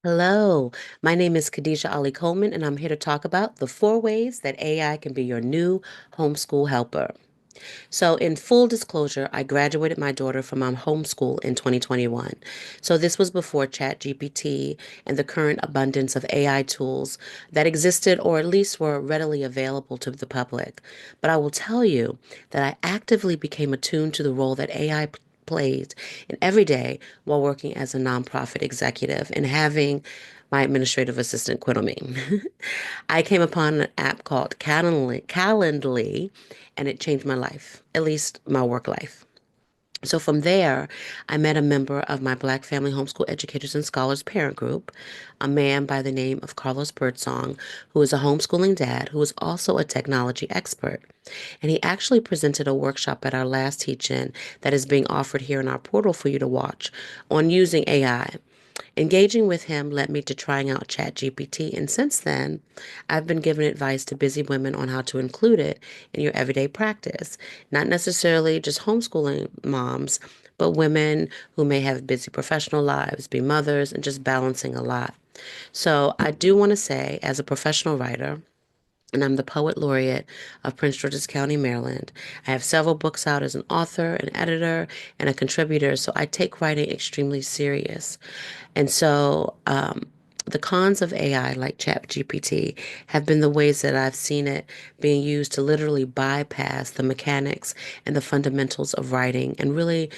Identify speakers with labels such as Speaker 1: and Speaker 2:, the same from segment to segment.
Speaker 1: Hello, my name is Khadijah Ali-Coleman, and I'm here to talk about the 4 ways that AI can be your new homeschool helper. So, in full disclosure, I graduated my daughter from homeschool in 2021. So, this was before ChatGPT and the current abundance of AI tools that existed or at least were readily available to the public. But I will tell you that I actively became attuned to the role that AI plays in every day while working as a nonprofit executive and having my administrative assistant quit on me. I came upon an app called Calendly, and it changed my life, at least my work life. So from there, I met a member of my Black Family Homeschool Educators and Scholars parent group, a man by the name of Carlos Birdsong, who is a homeschooling dad who is also a technology expert. And he actually presented a workshop at our last teach-in that is being offered here in our portal for you to watch on using AI. Engaging with him led me to trying out ChatGPT, and since then, I've been giving advice to busy women on how to include it in your everyday practice. Not necessarily just homeschooling moms, but women who may have busy professional lives, be mothers, and just balancing a lot. So, I do want to say, as a professional writer, and I'm the poet laureate of Prince George's County, Maryland. I have several books out as an author, an editor, and a contributor, so I take writing extremely serious. And so, the cons of AI, like ChatGPT, have been the ways that I've seen it being used to literally bypass the mechanics and the fundamentals of writing and really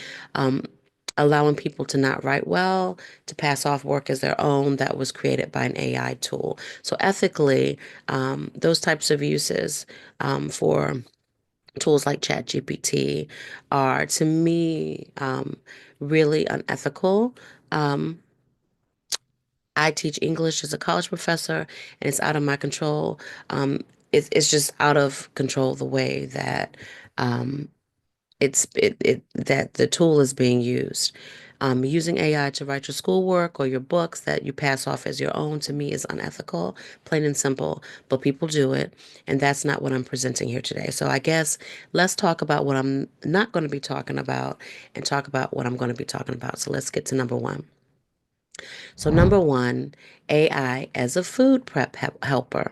Speaker 1: allowing people to not write well, to pass off work as their own that was created by an AI tool. So, ethically, those types of uses for tools like ChatGPT are, to me, really unethical. Um, I teach English as a college professor, and it's out of my control. It's just out of control the way that um, that the tool is being used. Using AI to write your schoolwork or your books that you pass off as your own to me is unethical, plain and simple. But people do it, and that's not what I'm presenting here today. So I guess let's talk about what I'm not going to be talking about and talk about what I'm going to be talking about. So let's get to number one. So, number one, AI as a food prep helper.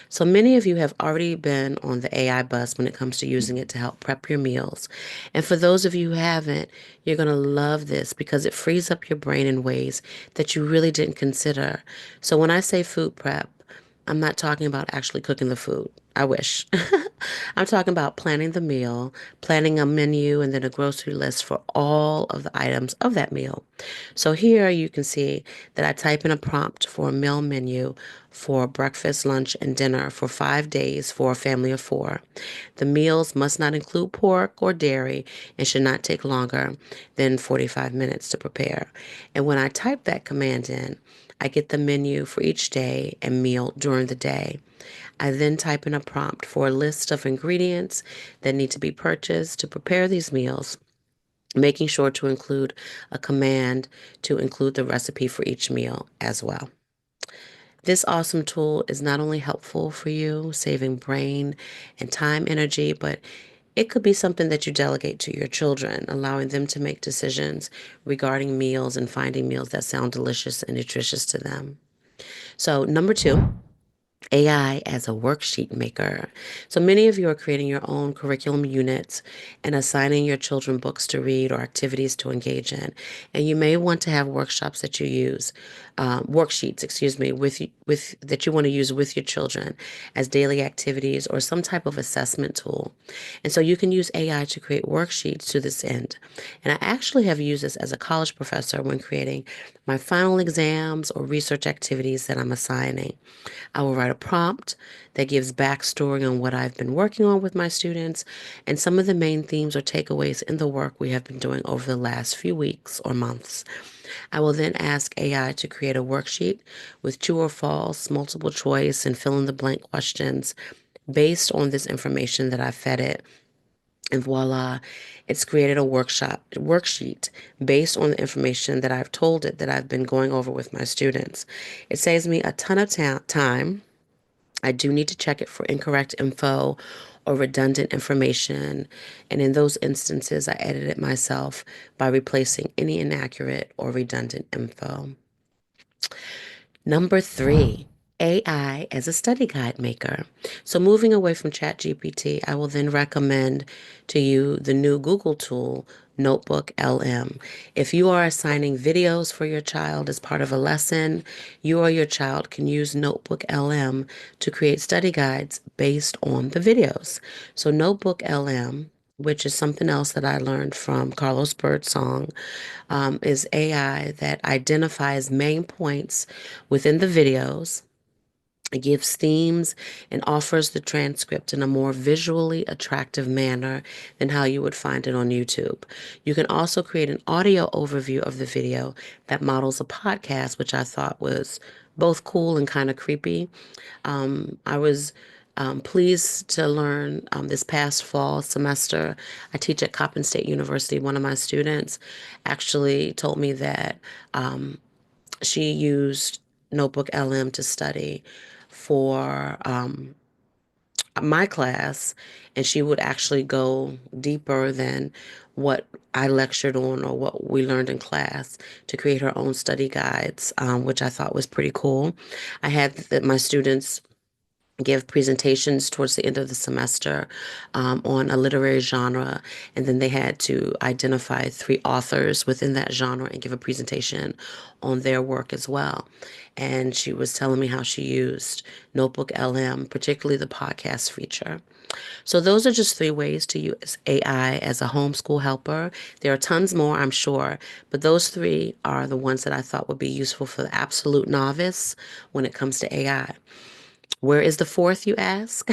Speaker 1: So, many of you have already been on the AI bus when it comes to using it to help prep your meals. And for those of you who haven't, you're going to love this because it frees up your brain in ways that you really didn't consider. So, when I say food prep, I'm not talking about actually cooking the food. I wish. I'm talking about planning the meal, planning a menu, and then a grocery list for all of the items of that meal. So here you can see that I type in a prompt for a meal menu for breakfast, lunch, and dinner for 5 days for a family of four. The meals must not include pork or dairy and should not take longer than 45 minutes to prepare. And when I type that command in, I get the menu for each day and meal during the day. I then type in a prompt for a list of ingredients that need to be purchased to prepare these meals, making sure to include a command to include the recipe for each meal as well. This awesome tool is not only helpful for you, saving brain and time energy, but it could be something that you delegate to your children, allowing them to make decisions regarding meals and finding meals that sound delicious and nutritious to them. So, number two, AI as a worksheet maker. So many of you are creating your own curriculum units and assigning your children books to read or activities to engage in. And you may want to have workshops that you use, worksheets, excuse me, with that you want to use with your children as daily activities or some type of assessment tool. And so you can use AI to create worksheets to this end. And I actually have used this as a college professor when creating my final exams or research activities that I'm assigning. I will write a prompt that gives backstory on what I've been working on with my students and some of the main themes or takeaways in the work we have been doing over the last few weeks or months. I will then ask AI to create a worksheet with true or false, multiple choice, and fill in the blank questions based on this information that I fed it. And voila, it's created a worksheet based on the information that I've told it that I've been going over with my students. It saves me a ton of time. I do need to check it for incorrect info or redundant information. And in those instances, I edit it myself by replacing any inaccurate or redundant info. Number three, AI as a study guide maker. So moving away from ChatGPT, I will then recommend to you the new Google tool, Notebook LM. If you are assigning videos for your child as part of a lesson, you or your child can use Notebook LM to create study guides based on the videos. So Notebook LM, which is something else that I learned from Carlos Birdsong, is AI that identifies main points within the videos. It gives themes and offers the transcript in a more visually attractive manner than how you would find it on YouTube. You can also create an audio overview of the video that models a podcast, which I thought was both cool and kind of creepy. I was pleased to learn this past fall semester. I teach at Coppin State University. One of my students actually told me that she used Notebook LM to study for my class, and she would actually go deeper than what I lectured on or what we learned in class to create her own study guides, which I thought was pretty cool. I had my students give presentations towards the end of the semester on a literary genre, and then they had to identify three authors within that genre and give a presentation on their work as well. And she was telling me how she used Notebook LM, particularly the podcast feature. So those are just three ways to use AI as a homeschool helper. There are tons more, I'm sure, but those three are the ones that I thought would be useful for the absolute novice when it comes to AI. Where is the fourth, you ask?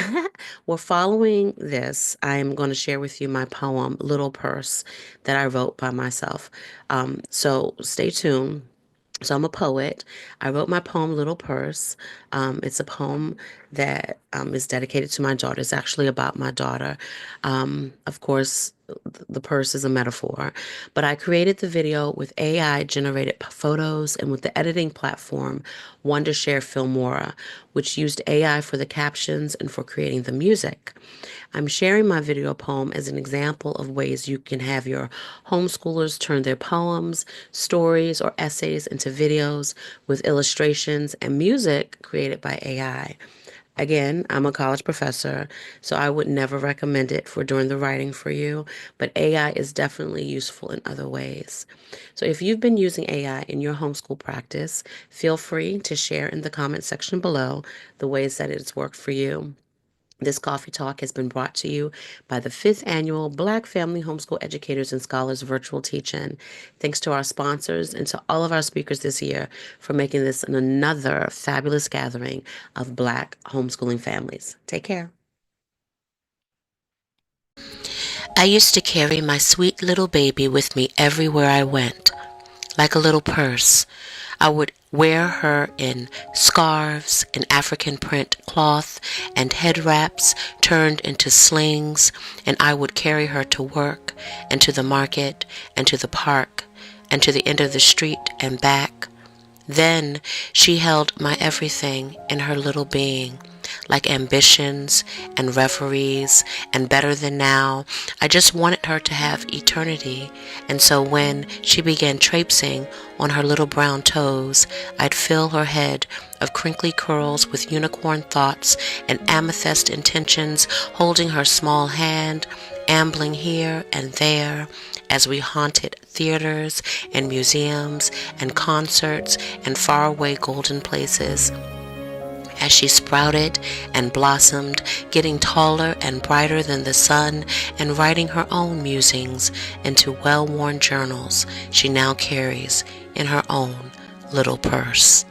Speaker 1: Well, following this, I'm going to share with you my poem, Little Purse, that I wrote by myself. So stay tuned. So I'm a poet. I wrote my poem, Little Purse. It's a poem that is dedicated to my daughter. It's actually about my daughter. Of course, the purse is a metaphor, but I created the video with AI generated photos and with the editing platform Wondershare Filmora, which used AI for the captions and for creating the music. I'm sharing my video poem as an example of ways you can have your homeschoolers turn their poems, stories, or essays into videos with illustrations and music created by AI. Again, I'm a college professor, so I would never recommend it for doing the writing for you, but AI is definitely useful in other ways. So if you've been using AI in your homeschool practice, feel free to share in the comment section below the ways that it's worked for you. This coffee talk has been brought to you by the 5th annual Black Family Homeschool Educators and Scholars Virtual Teach-In. Thanks to our sponsors and to all of our speakers this year for making this another fabulous gathering of Black homeschooling families. Take care. I used to carry my sweet little baby with me everywhere I went, like a little purse. I would wear her in scarves, in African print cloth, and head wraps turned into slings, and I would carry her to work, and to the market, and to the park, and to the end of the street and back. Then she held my everything in her little being, like ambitions and reveries and better than now. I just wanted her to have eternity, and so when she began traipsing on her little brown toes, I'd fill her head of crinkly curls with unicorn thoughts and amethyst intentions, holding her small hand, ambling here and there as we haunted theaters and museums and concerts and faraway golden places. As she sprouted and blossomed, getting taller and brighter than the sun, and writing her own musings into well-worn journals she now carries in her own little purse.